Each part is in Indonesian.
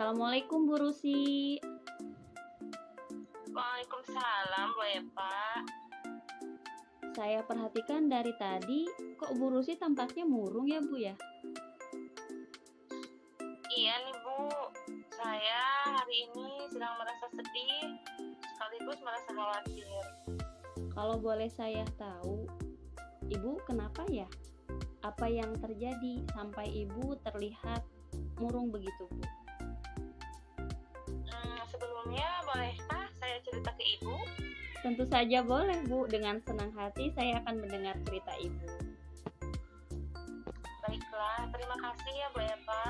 Assalamualaikum Bu Rusi. Waalaikumsalam, Bu Eva. Saya perhatikan dari tadi, kok Bu Rusi tampaknya murung ya Bu ya? Iya nih Bu, saya hari ini sedang merasa sedih, sekaligus merasa khawatir. Kalau boleh saya tahu, Ibu kenapa ya? Apa yang terjadi sampai Ibu terlihat murung begitu Bu? Sebelumnya bolehkah saya cerita ke Ibu? Tentu saja boleh Bu, dengan senang hati saya akan mendengar cerita Ibu. Baiklah, terima kasih ya Bu Eva.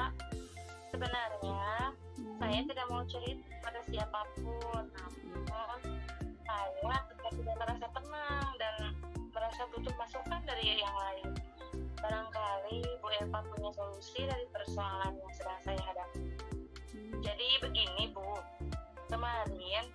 Sebenarnya saya tidak mau cerita pada siapapun, namun saya tidak merasa tenang dan merasa butuh masukan dari yang lain. Barangkali Bu Eva punya solusi dari persoalan yang sedang saya hadapi. Jadi begini Bu, kemarin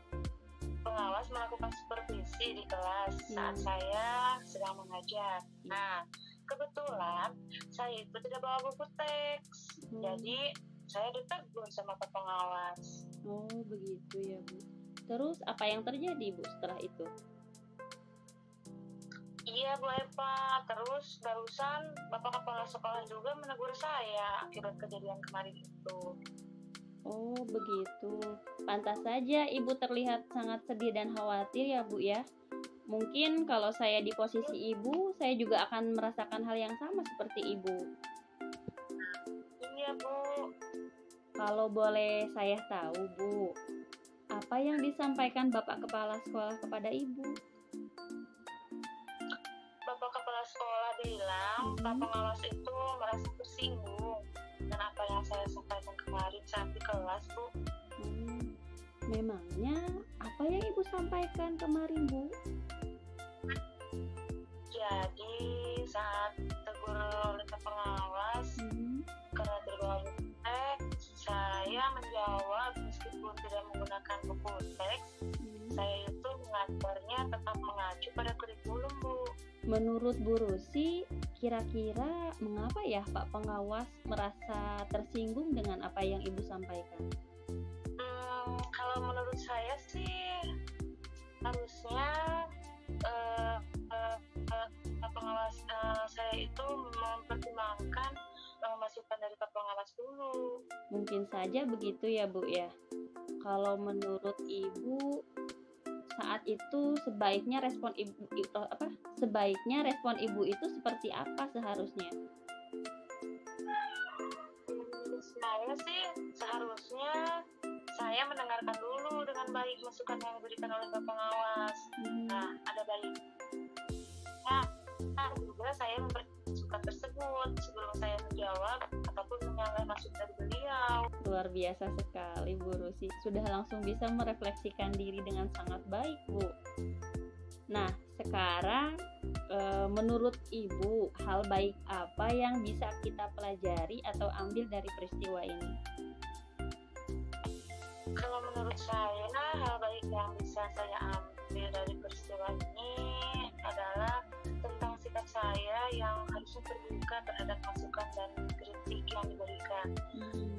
pengawas melakukan supervisi di kelas saat saya sedang mengajar. Nah, kebetulan saya itu tidak bawa buku teks, jadi saya ditegur sama Pak Pengawas. Oh begitu ya Bu. Terus apa yang terjadi Bu setelah itu? Iya Bu Eva, terus barusan Bapak Kepala Sekolah juga menegur saya akibat kejadian kemarin itu. Oh begitu. Pantas saja Ibu terlihat sangat sedih dan khawatir ya Bu ya. Mungkin kalau saya di posisi Ibu, saya juga akan merasakan hal yang sama seperti Ibu. Iya Bu. Kalau boleh saya tahu Bu, apa yang disampaikan Bapak Kepala Sekolah kepada Ibu? Bapak Kepala Sekolah bilang Pak Pengawas itu merasa tersinggung dan apa yang saya sampaikan kemarin saat di kelas Bu. Memangnya apa yang Ibu sampaikan kemarin Bu? Jadi saat tegur oleh Pak Pengawas karena terbawa buku teks, saya menjawab meskipun tidak menggunakan buku teks, saya itu mengajarnya tetap mengacu pada kurikulum Bu. Menurut Bu Rusi, kira-kira mengapa ya Pak Pengawas merasa tersinggung dengan apa yang Ibu sampaikan? Kalau menurut saya sih harusnya Pak Pengawas saya itu mempertimbangkan masukan dari Pak Pengawas dulu. Mungkin saja begitu ya Bu ya. Kalau menurut Ibu saat itu sebaiknya respon Ibu itu seperti apa seharusnya? Saya sih seharusnya saya mendengarkan dulu dengan baik masukan yang diberikan oleh Pak Pengawas. Nah, ada baiknya juga saya memberi masukan tersebut sebelum saya menjawab ataupun menyanggah masukan dari beliau. Luar biasa sekali Bu Rusi, sudah langsung bisa merefleksikan diri dengan sangat baik Bu. Nah, sekarang menurut Ibu, hal baik apa yang bisa kita pelajari atau ambil dari peristiwa ini? Kalau menurut saya, hal baik yang bisa saya ambil dari peristiwa ini adalah tentang sikap saya yang harusnya terbuka terhadap masukan dan kritik yang diberikan.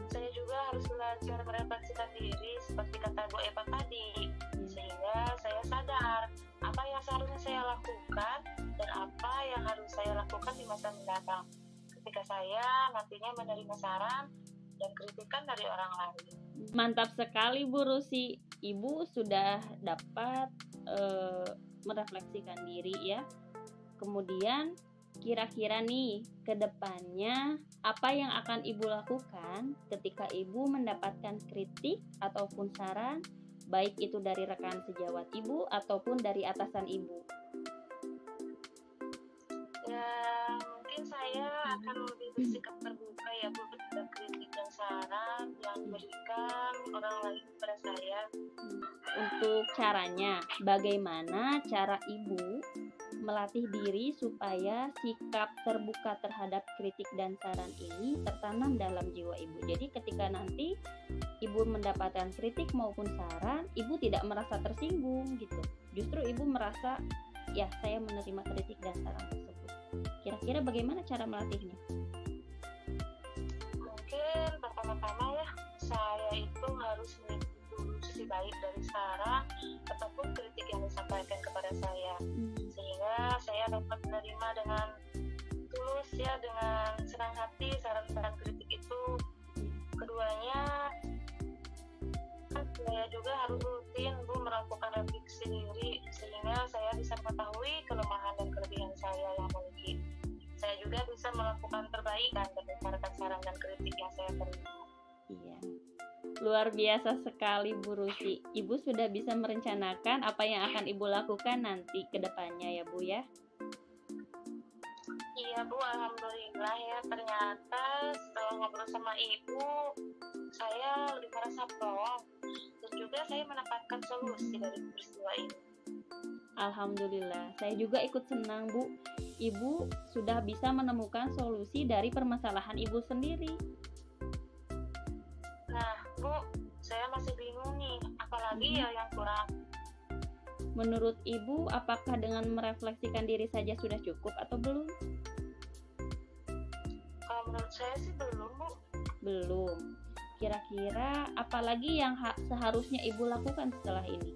Saya juga harus belajar merefleksikan diri seperti kata Bu Eva tadi, sehingga saya sadar apa yang seharusnya saya lakukan dan apa yang harus saya lakukan di masa mendatang ketika saya nantinya menerima saran dan kritikan dari orang lain. Mantap sekali Bu Rusi, Ibu sudah dapat merefleksikan diri ya. Kemudian kira-kira nih ke depannya apa yang akan Ibu lakukan ketika Ibu mendapatkan kritik ataupun saran, baik itu dari rekan sejawat Ibu ataupun dari atasan Ibu? Ya, mungkin saya akan lebih bersikap terbuka ya Bu terhadap kritik dan saran yang diberikan orang lain kepada saya. Untuk caranya, bagaimana cara Ibu melatih diri supaya sikap terbuka terhadap kritik dan saran ini tertanam dalam jiwa Ibu? Jadi ketika nanti Ibu mendapatkan kritik maupun saran, Ibu tidak merasa tersinggung gitu. Justru Ibu merasa, ya saya menerima kritik dan saran tersebut. Kira-kira bagaimana cara melatihnya? Mungkin pertama-tama ya saya itu baik dari saran ataupun kritik yang disampaikan kepada saya, sehingga saya dapat menerima dengan tulus ya, dengan senang hati saran dan kritik itu. Keduanya kan saya juga harus rutin Bu melakukan refleksi diri, sehingga saya bisa mengetahui kelemahan dan kelebihan saya yang memiliki. Saya juga bisa melakukan perbaikan berdasarkan saran dan kritik yang saya terima. Iya. Luar biasa sekali Bu Rusi. Ibu sudah bisa merencanakan apa yang akan Ibu lakukan nanti ke depannya ya Bu ya. Iya Bu, alhamdulillah ya, ternyata setelah ngobrol sama Ibu, saya lebih merasa plong dan juga saya mendapatkan solusi dari peristiwa ini. Alhamdulillah, saya juga ikut senang Bu. Ibu sudah bisa menemukan solusi dari permasalahan Ibu sendiri. Nah Bu, saya masih bingung nih, apalagi ya yang kurang. Menurut Ibu, apakah dengan merefleksikan diri saja sudah cukup atau belum? Kalau menurut saya sih belum Bu. Belum. Kira-kira apalagi yang seharusnya Ibu lakukan setelah ini?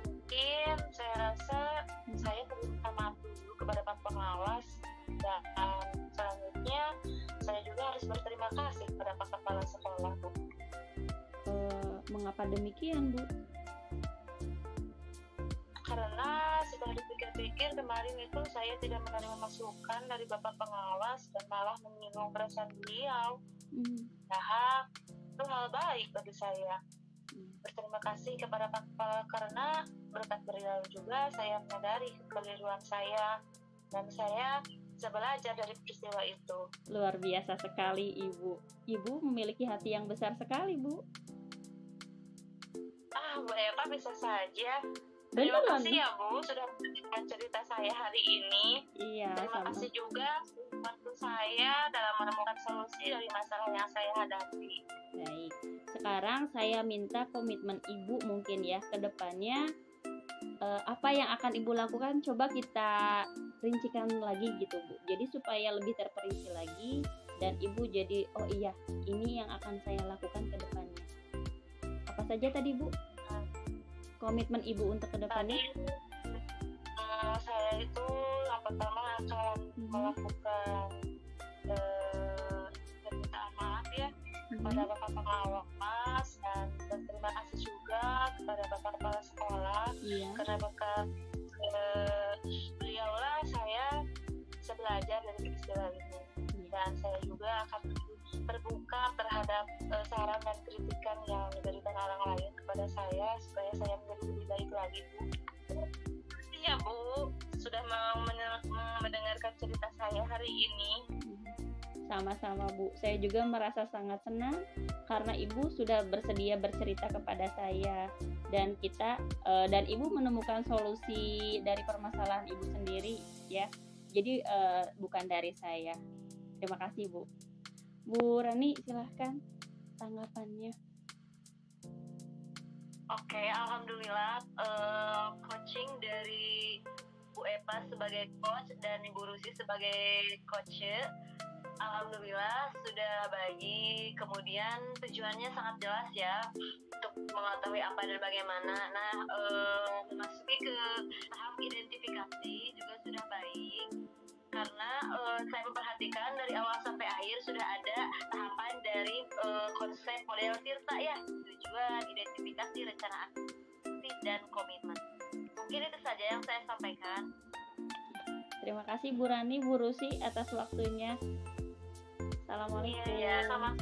Mungkin saya rasa saya perlu minta maaf dulu kepada Pak Pengawas, dan selanjutnya saya juga harus berterima kasih kepada Pak Kepala Sekolah Bu. Mengapa demikian Bu? Karena setelah dipikir-pikir kemarin itu saya tidak menerima masukan dari Bapak Pengawas dan malah menyinggung perasaan beliau. Nah, itu hal baik bagi saya. Berterima kasih kepada Pak Kepala karena berkat beliau juga saya menyadari kekeliruan saya dan saya bisa belajar dari peristiwa itu. Luar biasa sekali Ibu. Ibu memiliki hati yang besar sekali Bu. Bu Eva bisa saja. Beneran, Terima kasih ya Bu sudah mendengarkan cerita saya hari ini. Iya, Terima kasih juga membantu saya dalam menemukan solusi dari masalah yang saya hadapi. Baik, sekarang saya minta komitmen Ibu mungkin ya ke depannya. Apa yang akan Ibu lakukan coba kita rincikan lagi gitu Bu. Jadi supaya lebih terperinci lagi dan Ibu jadi oh iya ini yang akan saya lakukan ke depannya. Apa saja tadi Bu? Komitmen Ibu untuk ke depannya? Saya itu yang pertama akan melakukan permintaan maaf ya kepada Bapak Pengawas dan berterima kasih juga kepada Bapak Kepala Sekolah karena berkat beliaulah saya bisa belajar dari peristiwa ini dan saya juga akan terbuka terhadap saran dan kritikan yang diberikan orang lain kepada saya supaya saya menjadi lebih baik lagi Bu. Iya Bu, sudah mau mendengarkan cerita saya hari ini. Sama-sama Bu, saya juga merasa sangat senang karena Ibu sudah bersedia bercerita kepada saya dan dan Ibu menemukan solusi dari permasalahan Ibu sendiri ya. Jadi bukan dari saya. Terima kasih Bu. Bu Rani silahkan tanggapannya. Oke, alhamdulillah coaching dari Bu Eva sebagai coach dan Ibu Rusi sebagai coach, alhamdulillah sudah baik. Kemudian tujuannya sangat jelas ya untuk mengetahui apa dan bagaimana. Nah, memasuki ke tahap identifikasi juga sudah baik. Karena saya memperhatikan dari awal sampai akhir sudah ada tahapan dari konsep model Tirta ya, tujuan, identifikasi, rencana aksi, dan komitmen. Mungkin itu saja yang saya sampaikan. Terima kasih Bu Rani, Bu Rusi atas waktunya. Assalamualaikum. Iya, sama.